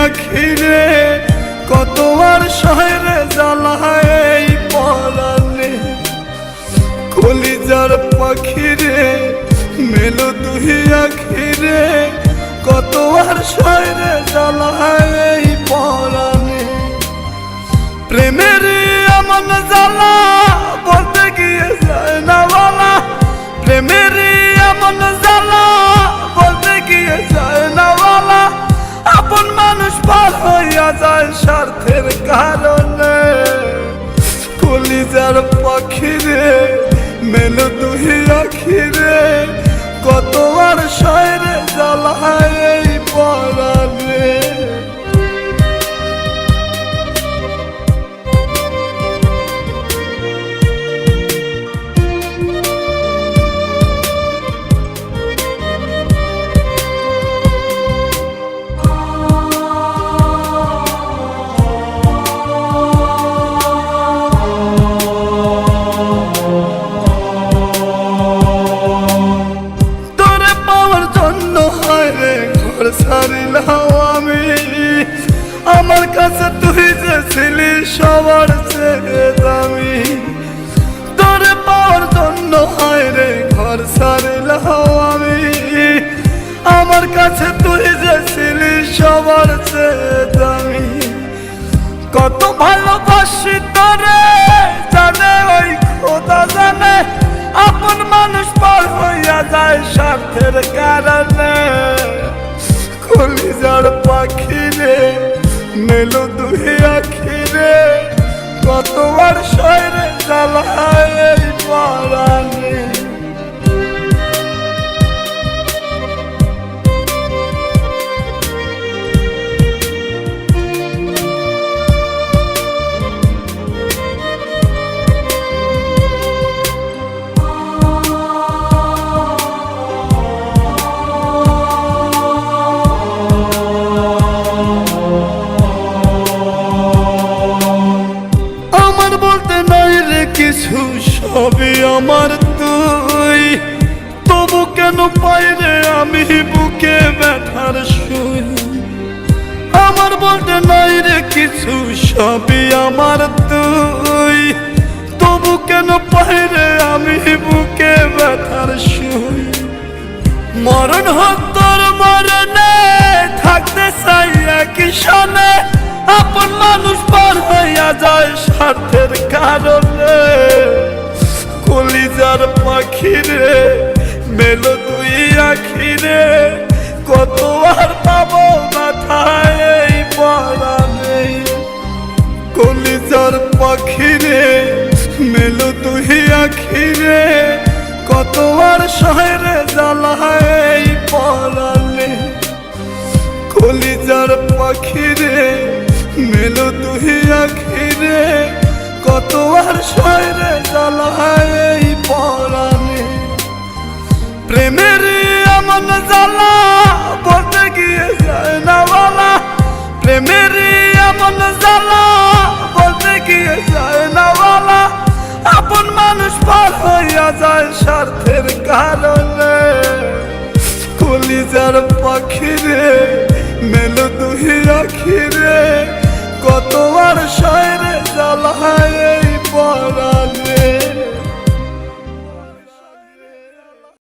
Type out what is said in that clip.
আখিরে কত আর শহরে জ্বালায় এই পরাণে। কলিজার পাখিরে মেলো তুই আখিরে কত আর শহরে জ্বালায় এই পরাণে। প্রেমের এমন জ্বালা বলতে গিয়ে যায় না বলা, প্রেমের এমন জ্বালা বলতে গিয়ে যায় না বলা। আপন মানুষ পার হইয়া যায় স্বার্থের কারণে। কলিজার পাখিরে মেলো তুই আখিরে কত আর শহরে জ্বালায় এই পরাণে। ছাড়িলাম আমি আমার কাছে তুই যে ছিলি সবার চেয়ে দামি। তোরে পাওয়ার জন্য হয় রে ঘর ছাড়িলাম আমি আমার কাছে তুই যে ছিলি সবার চেয়ে দামি। কত ভালোবাসি তোরে জানে ওই খোদা জানে, আপন মানুষ পার হইয়া যায় স্বার্থের কারণে। কলিজার পাখিরে মেলো তুই আখিরে কত আর শহরে জ্বালায় এই পরাণে। কিছু সবই আমার তুই, তবু কেন পাই রে আমি বুকে ব্যথার সুই। আমার বলতে নাই রে কিছু সবই আমার তুই, তবু কেন পাই রে আমি বুকে ব্যথার সুই। মরণ হোক তোর মরণে থাকতে চাই একই সনে, আপন মানুষ পার হইয়া যায় স্বার্থের কারণে। কলিজার পাখিরে মেলো তুই আখিরে কত আর পাবো মাথায় এই পরাণে। কলিজার পাখিরে মেলো তুই আখিরে কত আর শহরে জ্বালায় এই পরাণে। কলিজার পাখিরে মেলো তুই আখিরে কত আর শহরে জ্বালায় এই পরাণে। প্রেমের এমন জ্বালা বলতে গিয়ে যায় না বলা, প্রেমের এমন জ্বালা বলতে গিয়ে যায় না বলা। আপন মানুষ পার হইয়া যায় স্বার্থের কারণে। কলিজার পাখিরে মেলো তুই আখিরে কত আর শহরে